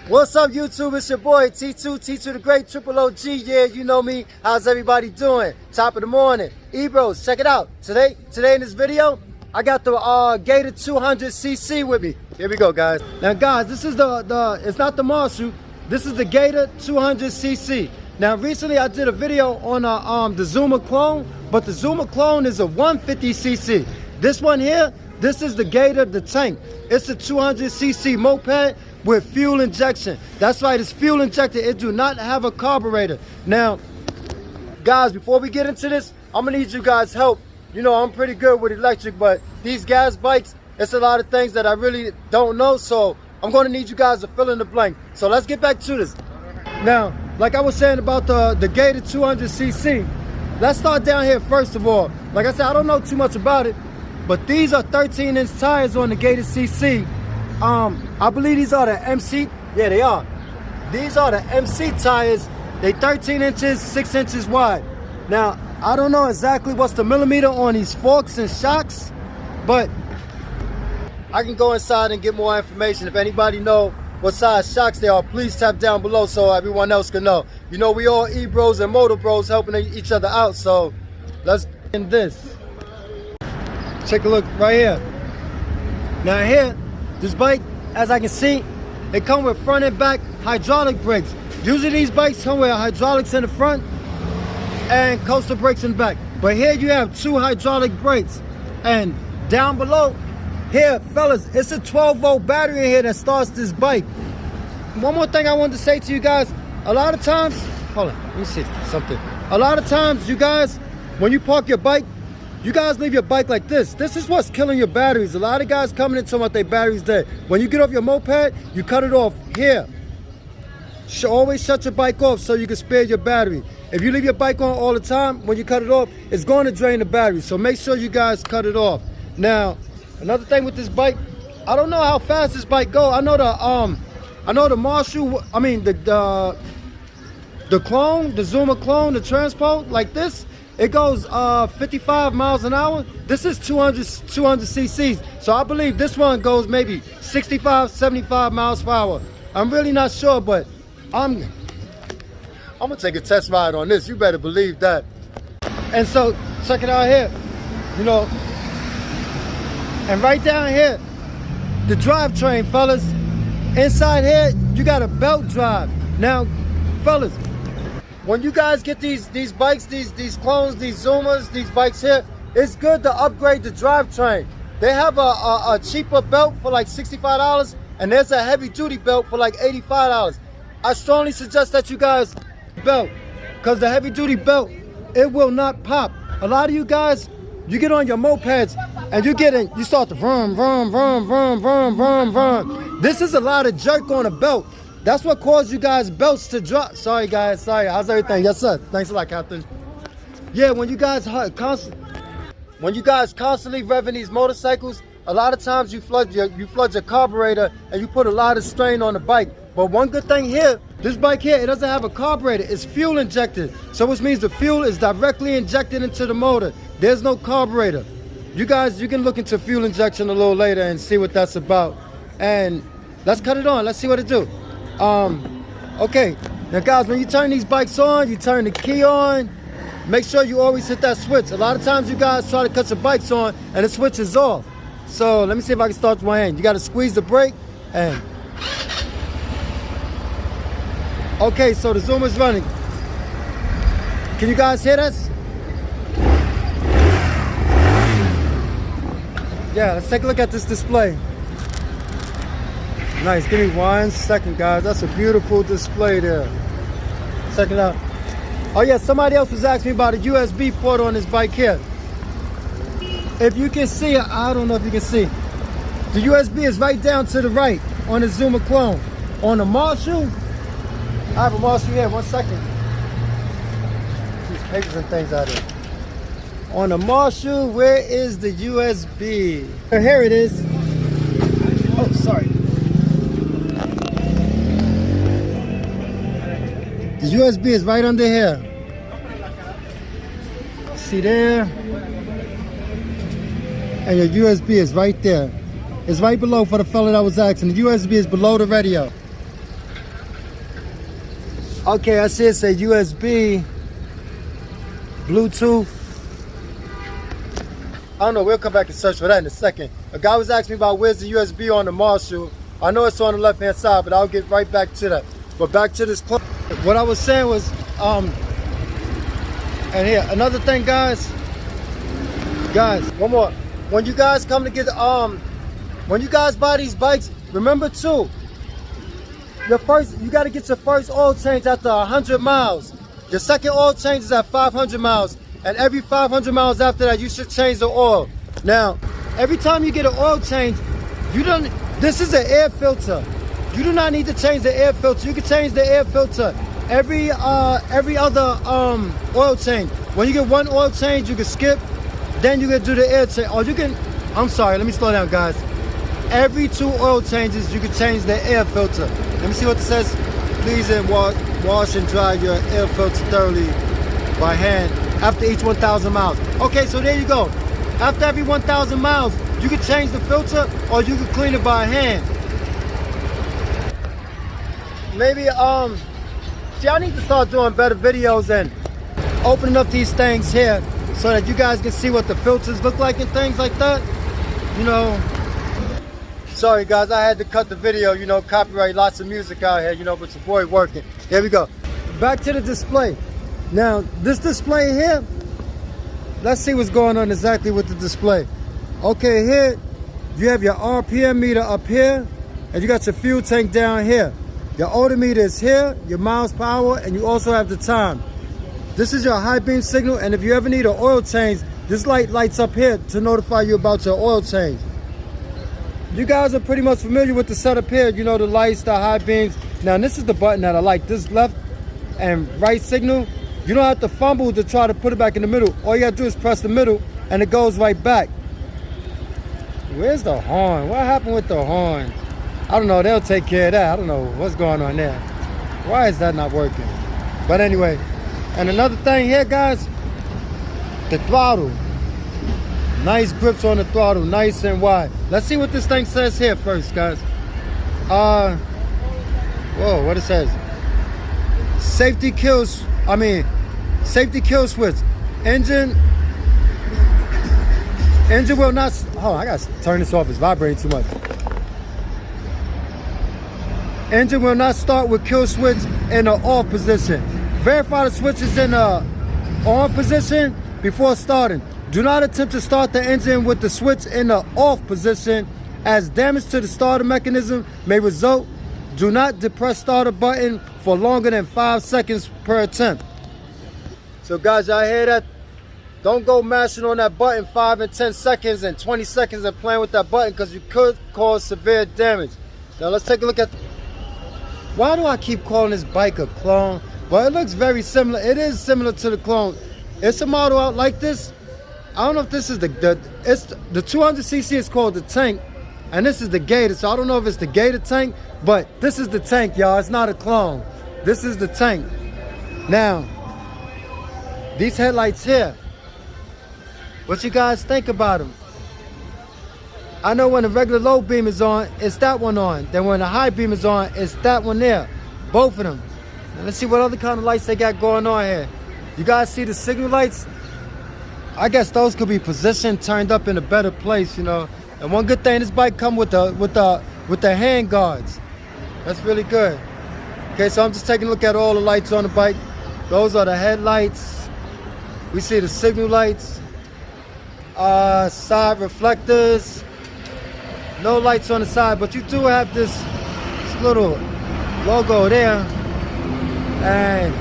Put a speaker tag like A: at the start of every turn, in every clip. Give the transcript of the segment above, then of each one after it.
A: What's up, YouTube? It's your boy T2 the Great, Triple OG. Yeah, you know me. How's everybody doing? Top of the morning. E-bros, check it out. Today in this video, I got the Gator 200cc with me. Here we go, guys. Now, guys, this is it's not the Marshall. This is the Gator 200cc. Now, recently I did a video on the Zuma Clone, but the Zuma Clone is a 150cc. This one here, this is the Gator, the tank. It's a 200cc moped with fuel injection. That's right, it's fuel injected. It do not have a carburetor. Now, guys, before we get into this, I'm gonna need you guys' help. You know, I'm pretty good with electric, but these gas bikes, it's a lot of things that I really don't know, so I'm gonna need you guys to fill in the blank. So let's get back to this. Now, like I was saying about the Gator 200cc, let's start down here first of all. Like I said, I don't know too much about it, but these are 13-inch tires on the Gator CC. I believe these are the MC. Yeah, they are. These are the MC tires. They 13 inches, 6 inches wide. Now, I don't know exactly what's the millimeter on these forks and shocks, but I can go inside and get more information. If anybody know what size shocks they are, please tap down below so everyone else can know. You know, we all e-bros and motor bros helping each other out, so let's get in this. Take a look right here. Now here, this bike, as I can see, it comes with front and back hydraulic brakes. Usually these bikes come with hydraulics in the front and coaster brakes in the back. But here you have two hydraulic brakes. And down below, here, fellas, it's a 12-volt battery in here that starts this bike. One more thing I wanted to say to you guys. A lot of times, hold on, let me see something. A lot of times, you guys, when you park your bike, you guys leave your bike like this. This is what's killing your batteries. A lot of guys coming in talking about their batteries dead. When you get off your moped, you cut it off here. Always shut your bike off so you can spare your battery. If you leave your bike on all the time, when you cut it off, it's going to drain the battery. So make sure you guys cut it off. Now, another thing with this bike, I don't know how fast this bike go. I know the Marshall, I mean the clone, the Zuma Clone, the Transpro, like this. It goes 55 miles an hour. This is 200 cc's. So I believe this one goes maybe 65, 75 miles per hour. I'm really not sure, but I'm gonna take a test ride on this. You better believe that. And so check it out here, you know. And right down here, the drivetrain, fellas. Inside here, you got a belt drive. Now, fellas, when you guys get these bikes, these clones, these Zumas, these bikes here, it's good to upgrade the drivetrain. They have a cheaper belt for like $65, and there's a heavy duty belt for like $85. I strongly suggest that you guys belt, because the heavy duty belt, it will not pop. A lot of you guys, you get on your mopeds and you start to vroom, vroom, vroom, vroom, vroom, vroom, vroom. This is a lot of jerk on a belt. That's what caused you guys belts to drop. Sorry guys, sorry. How's everything? Yes sir. Thanks a lot, Captain. Yeah, when you guys constantly revving these motorcycles, a lot of times you flood your carburetor and you put a lot of strain on the bike. But one good thing here, this bike here, it doesn't have a carburetor. It's fuel injected. So which means the fuel is directly injected into the motor. There's no carburetor. You guys, you can look into fuel injection a little later and see what that's about. And let's cut it on. Let's see what it do. Okay, now guys, when you turn these bikes on, you turn the key on, make sure you always hit that switch. A lot of times you guys try to cut your bikes on and the switch is off. So let me see if I can start with my hand. You got to squeeze the brake and okay, so the Zuma is running. Can you guys hear this? Yeah, let's take a look at this display. Nice, give me 1 second, guys. That's a beautiful display there. Check it out. Oh yeah, somebody else was asking me about a USB port on this bike here. If you can see it, I don't know if you can see. The USB is right down to the right on the Zuma Clone. On the Marshall, I have a Marshall here, 1 second. These papers and things out there. On the Marshall, where is the USB? Here it is. Oh, sorry. The USB is right under here. See there? And your USB is right there. It's right below for the fella that was asking. The USB is below the radio. Okay, I see it say USB, Bluetooth. I don't know, we'll come back and search for that in a second. A guy was asking me about where's the USB on the Marshall. I know it's on the left hand side, but I'll get right back to that. But back to this clone. What I was saying was, and here, another thing, guys, one more. When you guys come to get, when you guys buy these bikes, remember too, you gotta get your first oil change after 100 miles. Your second oil change is at 500 miles. And every 500 miles after that, you should change the oil. Now, every time you get an oil change, this is an air filter. You do not need to change the air filter. You can change the air filter every other oil change. When you get one oil change, you can skip, then you can do the air change. Or you can, I'm sorry, let me slow down, guys. Every 2 oil changes, you can change the air filter. Let me see what it says. Please wash and dry your air filter thoroughly by hand after each 1,000 miles. Okay, so there you go. After every 1,000 miles, you can change the filter or you can clean it by hand. Maybe, see, I need to start doing better videos and opening up these things here so that you guys can see what the filters look like and things like that. You know, sorry guys, I had to cut the video, you know, copyright, lots of music out here, you know, but your boy working. Here we go. Back to the display. Now, this display here, let's see what's going on exactly with the display. Okay, here, you have your RPM meter up here, and you got your fuel tank down here. Your odometer is here, your miles per hour, and you also have the time. This is your high beam signal, and if you ever need an oil change, this light lights up here to notify you about your oil change. You guys are pretty much familiar with the setup here, you know, the lights, the high beams. Now, this is the button that I like, this left and right signal. You don't have to fumble to try to put it back in the middle. All you gotta do is press the middle, and it goes right back. Where's the horn? What happened with the horn? I don't know, they'll take care of that. I don't know what's going on there. Why is that not working? But anyway, and another thing here, guys, the throttle. Nice grips on the throttle, nice and wide. Let's see what this thing says here first, guys. Whoa, what it says. Safety kill switch. Engine will not, oh, I gotta turn this off, it's vibrating too much. Engine will not start with kill switch in the off position. Verify the switch is in the on position before starting. Do not attempt to start the engine with the switch in the off position, as damage to the starter mechanism may result. Do not depress starter button for longer than 5 seconds per attempt. So guys, y'all hear that? Don't go mashing on that button 5 and 10 seconds and 20 seconds and playing with that button, because you could cause severe damage. Now let's take a look at why do I keep calling this bike a clone? Well, it looks very similar. It is similar to the clone. It's a model out like this. I don't know if this is the 200cc is called the tank, and this is the Gator. So I don't know if it's the Gator tank, but this is the tank, y'all. It's not a clone. This is the tank. Now, these headlights here, what you guys think about them? I know when the regular low beam is on, it's that one on. Then when the high beam is on, it's that one there. Both of them. Now let's see what other kind of lights they got going on here. You guys see the signal lights? I guess those could be positioned, turned up in a better place, you know. And one good thing, this bike come with the hand guards. That's really good. Okay, so I'm just taking a look at all the lights on the bike. Those are the headlights. We see the signal lights, side reflectors. No lights on the side, but you do have this little logo there. And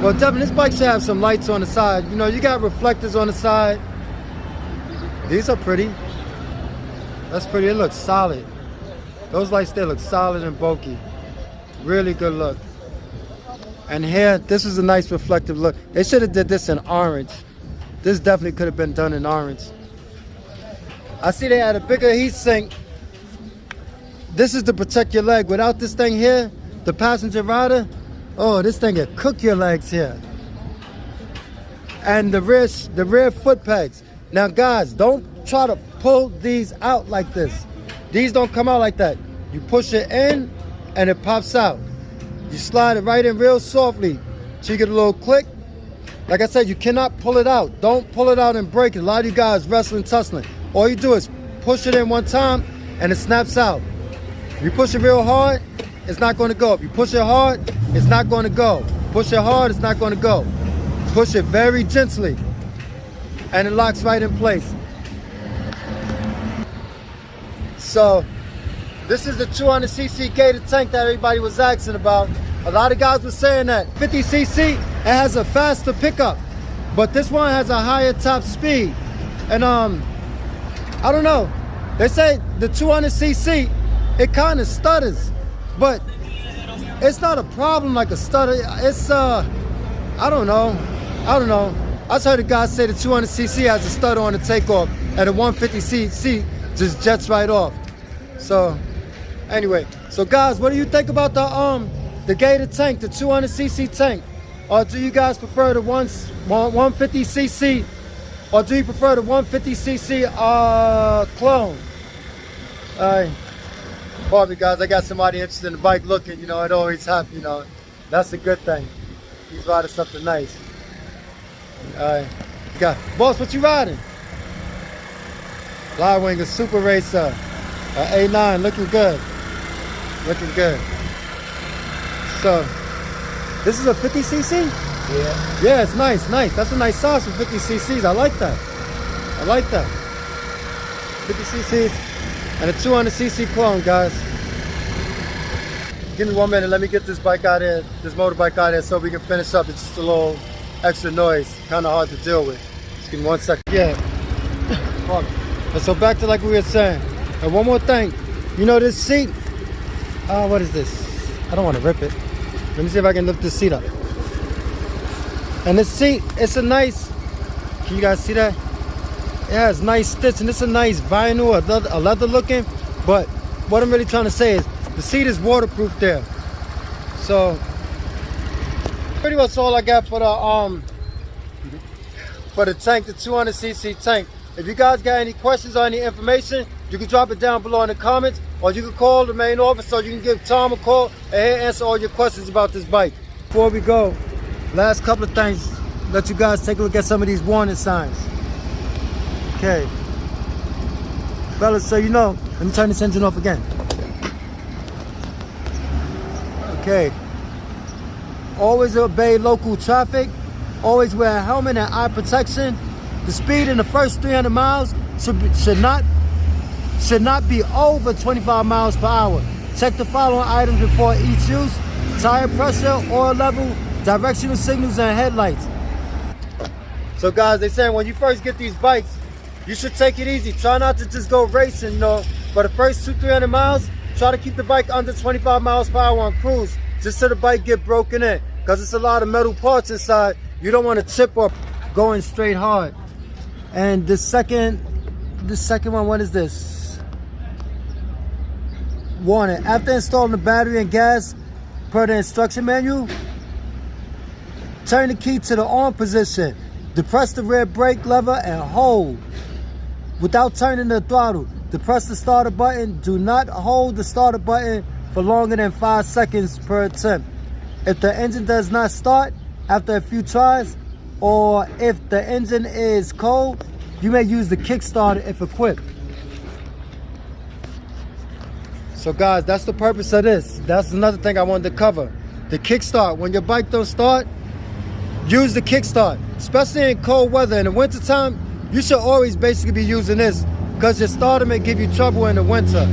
A: well, definitely this bike should have some lights on the side. You know, you got reflectors on the side. These are pretty. That's pretty. It looks solid. Those lights there look solid and bulky. Really good look. And here, this is a nice reflective look. They should have did this in orange. This definitely could have been done in orange. I see they had a bigger heat sink. This is to protect your leg. Without this thing here, the passenger rider, oh, this thing will cook your legs here. And the rear foot pegs. Now guys, don't try to pull these out like this. These don't come out like that. You push it in and it pops out. You slide it right in real softly till you get a little click. Like I said, you cannot pull it out. Don't pull it out and break it. A lot of you guys wrestling, tussling. All you do is push it in one time and it snaps out. If you push it real hard, it's not going to go. If you push it hard, it's not going to go. Push it hard, it's not going to go. Push it very gently and it locks right in place. So this is the 200cc Gator tank that everybody was asking about. A lot of guys were saying that 50cc, it has a faster pickup, but this one has a higher top speed. And I don't know. They say the 200cc, it kind of stutters, but it's not a problem like a stutter. It's I don't know. I just heard a guy say the 200cc has a stutter on the takeoff, and the 150cc just jets right off. So anyway, so guys, what do you think about the Gator tank, the 200cc tank? Or do you guys prefer the 150cc, or do you prefer the 150cc clone? Pardon me, guys, I got somebody interested in the bike looking, you know, it always happens, you know. That's a good thing. He's riding something nice. Boss, what you riding? Flywing, a Super Racer, A9, looking good. Looking good. So, this is a 50cc?
B: Yeah.
A: Yeah, it's nice. That's a nice size for 50cc's. I like that. 50cc's and a 200cc clone, guys. Give me 1 minute. Let me get this bike out here, this motorbike out here, so we can finish up. It's just a little extra noise, kind of hard to deal with. Just give me 1 second. Yeah. And so back to like we were saying. And one more thing. You know this seat? What is this? I don't want to rip it. Let me see if I can lift this seat up. And this seat, it's a nice, can you guys see that? It has nice stitch, and it's a nice vinyl, a leather looking. But what I'm really trying to say is the seat is waterproof there. So pretty much all I got for the tank, the 200cc tank. If you guys got any questions or any information, you can drop it down below in the comments, or you can call the main office, so you can give Tom a call and he'll answer all your questions about this bike. Before we go, last couple of things, let you guys take a look at some of these warning signs. Okay. Fellas, so you know, let me turn this engine off again. Okay. Always obey local traffic. Always wear a helmet and eye protection. The speed in the first 300 miles should not be over 25 miles per hour. Check the following items before each use: tire pressure, oil level, directional signals, and headlights. So guys, they say when you first get these bikes, you should take it easy. Try not to just go racing, you know. For the first 200-300 miles, try to keep the bike under 25 miles per hour on cruise, just so the bike get broken in, because it's a lot of metal parts inside. You don't want to chip or going straight hard. And the second one, what is this? Warning: after installing the battery and gas per the instruction manual, turn the key to the on position, depress the rear brake lever and hold without turning the throttle. Depress the starter button. Do not hold the starter button for longer than 5 seconds per attempt. If the engine does not start after a few tries, or if the engine is cold, you may use the kickstarter if equipped. So guys, that's the purpose of this. That's another thing I wanted to cover. The kickstart. When your bike don't start, use the kickstart. Especially in cold weather. In the winter time, you should always basically be using this, because your starter may give you trouble in the winter.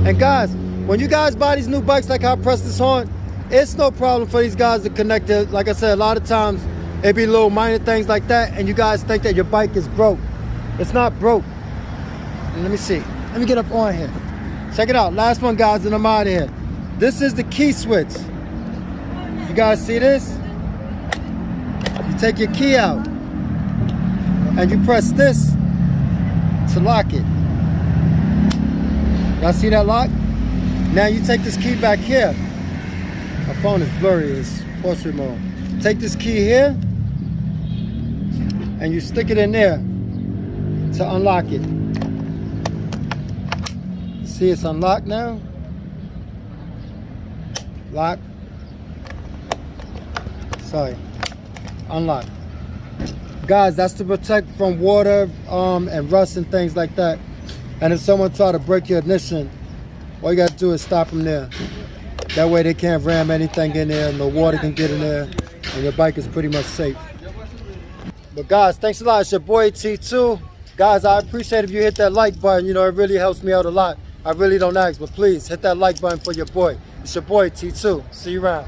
A: And guys, when you guys buy these new bikes like I press this horn, it's no problem for these guys to connect it. Like I said, a lot of times it be little minor things like that, and you guys think that your bike is broke. It's not broke. Let me see. Let me get up on here. Check it out. Last one, guys, and I'm out of here. This is the key switch. You guys see this? You take your key out and you press this to lock it. Y'all see that lock? Now you take this key back here. My phone is blurry, it's portrait mode. Take this key here and you stick it in there to unlock it. See, it's unlocked now. Lock. Sorry. Unlock. Guys, that's to protect from water and rust and things like that. And if someone try to break your ignition, all you gotta do is stop them there. That way they can't ram anything in there, no water can get in there, and your bike is pretty much safe. But guys, thanks a lot. It's your boy T2. Guys, I appreciate if you hit that like button. You know, it really helps me out a lot. I really don't ask, but please hit that like button for your boy. It's your boy T2. See you around.